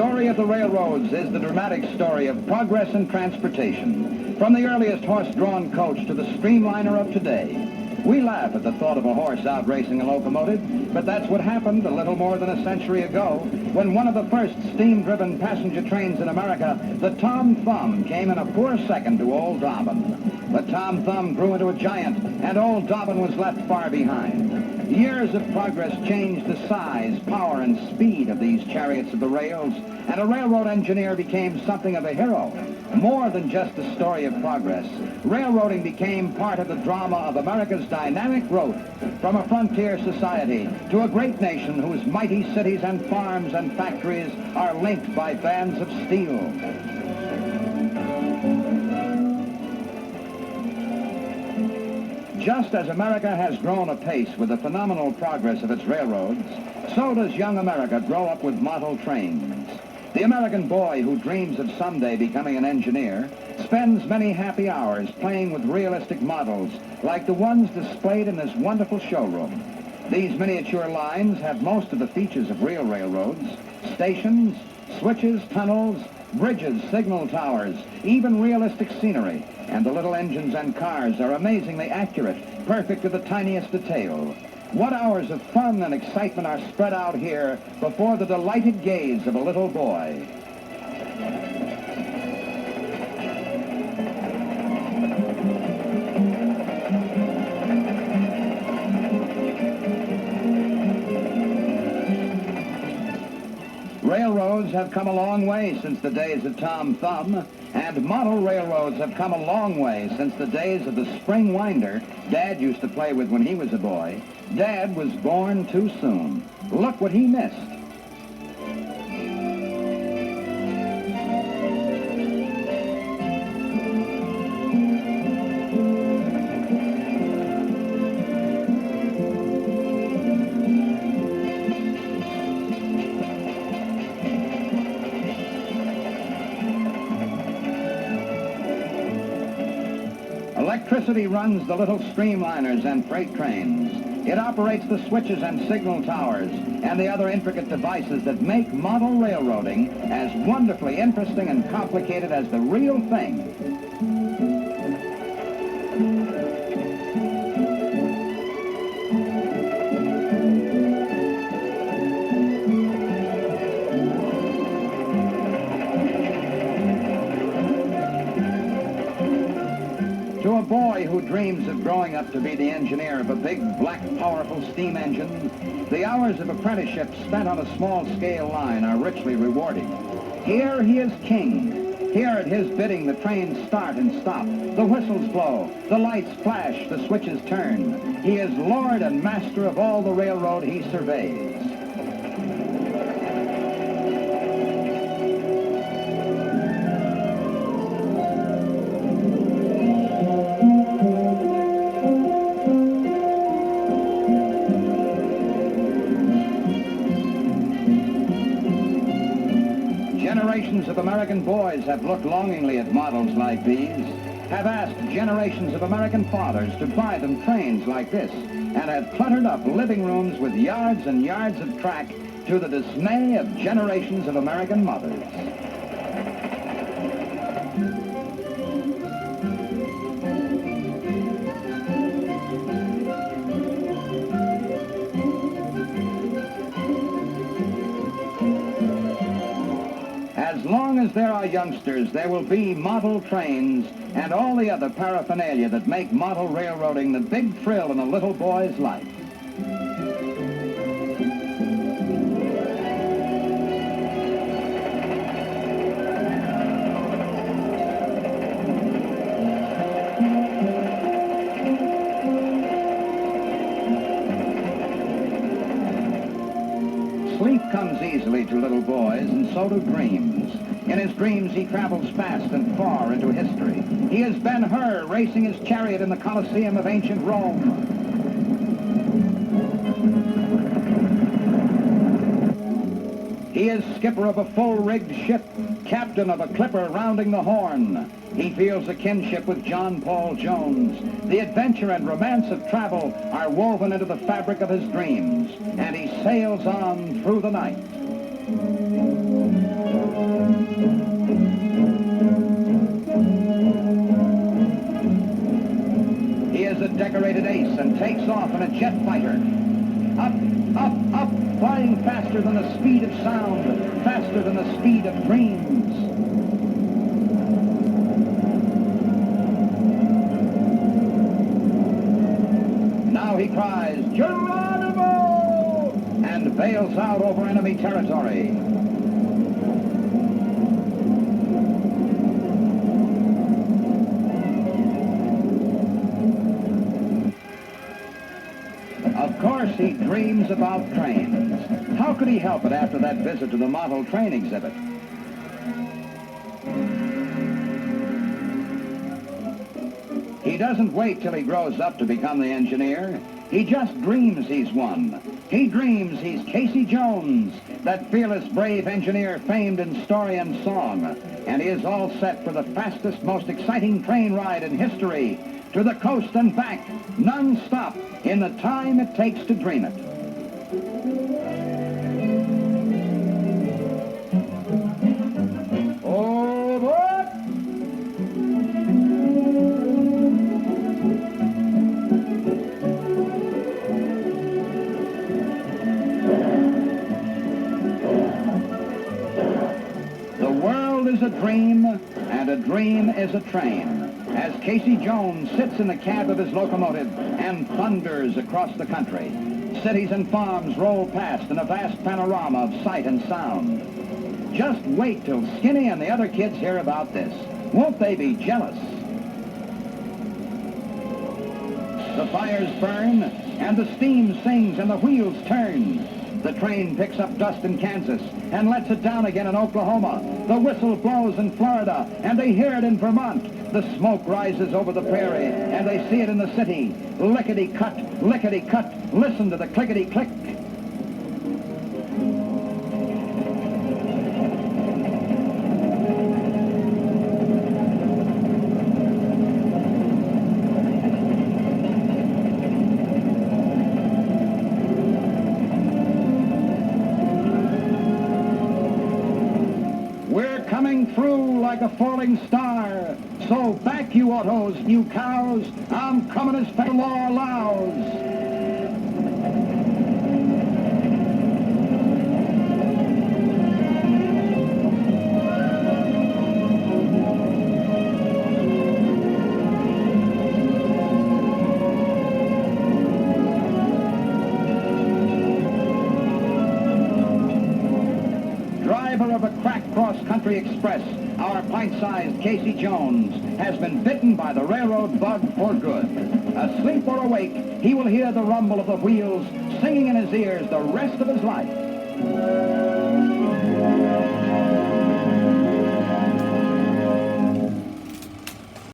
story of the railroads is the dramatic story of progress in transportation, from the earliest horse-drawn coach to the streamliner of today. We laugh at the thought of a horse out-racing a locomotive, but that's what happened a little more than a century ago when one of the first steam-driven passenger trains in America, the Tom Thumb, came in a poor second to Old Dobbin. But Tom Thumb grew into a giant, and Old Dobbin was left far behind. Years of progress changed the size, power, and speed of these chariots of the rails, and a railroad engineer became something of a hero. More than just a story of progress, railroading became part of the drama of America's dynamic growth, from a frontier society to a great nation whose mighty cities and farms and factories are linked by bands of steel. Just as America has grown apace with the phenomenal progress of its railroads, so does young America grow up with model trains. The American boy who dreams of someday becoming an engineer spends many happy hours playing with realistic models like the ones displayed in this wonderful showroom. These miniature lines have most of the features of real railroads: stations, switches, tunnels, bridges, signal towers, even realistic scenery. And the little engines and cars are amazingly accurate, perfect to the tiniest detail. What hours of fun and excitement are spread out here before the delighted gaze of a little boy. Railroads have come a long way since the days of Tom Thumb, and model railroads have come a long way since the days of the spring winder Dad used to play with when he was a boy. Dad was born too soon. Look what he missed. Electricity runs the little streamliners and freight trains. It operates the switches and signal towers and the other intricate devices that make model railroading as wonderfully interesting and complicated as the real thing. To a boy who dreams of growing up to be the engineer of a big, black, powerful steam engine, the hours of apprenticeship spent on a small-scale line are richly rewarding. Here he is king. Here at his bidding, the trains start and stop. The whistles blow, the lights flash, the switches turn. He is lord and master of all the railroad he surveys. Generations of American boys have looked longingly at models like these, have asked generations of American fathers to buy them trains like this, and have cluttered up living rooms with yards and yards of track to the dismay of generations of American mothers. As long as there are youngsters, there will be model trains and all the other paraphernalia that make model railroading the big thrill in a little boy's life. Sleep comes easily to little boys, and so do dreams. In his dreams, he travels fast and far into history. He is Ben-Hur racing his chariot in the Colosseum of ancient Rome. He is skipper of a full-rigged ship, captain of a clipper rounding the Horn. He feels a kinship with John Paul Jones. The adventure and romance of travel are woven into the fabric of his dreams, and he sails on through the night. He is a decorated ace and takes off in a jet fighter. Up, up, up, flying faster than the speed of sound, faster than the speed of dreams. Now he cries, Geronimo! And bails out over enemy territory. Of course, he dreams about trains. How could he help it after that visit to the model train exhibit? He doesn't wait till he grows up to become the engineer. He just dreams he's one. He dreams he's Casey Jones, that fearless, brave engineer famed in story and song. And he is all set for the fastest, most exciting train ride in history, to the coast and back, non-stop, in the time it takes to dream it. Oh, boy! The world is a dream, and a dream is a train. As Casey Jones sits in the cab of his locomotive and thunders across the country. Cities and farms roll past in a vast panorama of sight and sound. Just wait till Skinny and the other kids hear about this. Won't they be jealous? The fires burn, and the steam sings, and the wheels turn. The train picks up dust in Kansas and lets it down again in Oklahoma. The whistle blows in Florida, and they hear it in Vermont. The smoke rises over the prairie, and they see it in the city. Lickety-cut, lickety-cut, listen to the clickety-click. We're coming through like a falling star. So back, you autos, you cows. I'm coming as fast as law allows. Driver of a crack cross-country express, our pint-sized Casey Jones has been bitten by the railroad bug for good. Asleep or awake, he will hear the rumble of the wheels singing in his ears the rest of his life.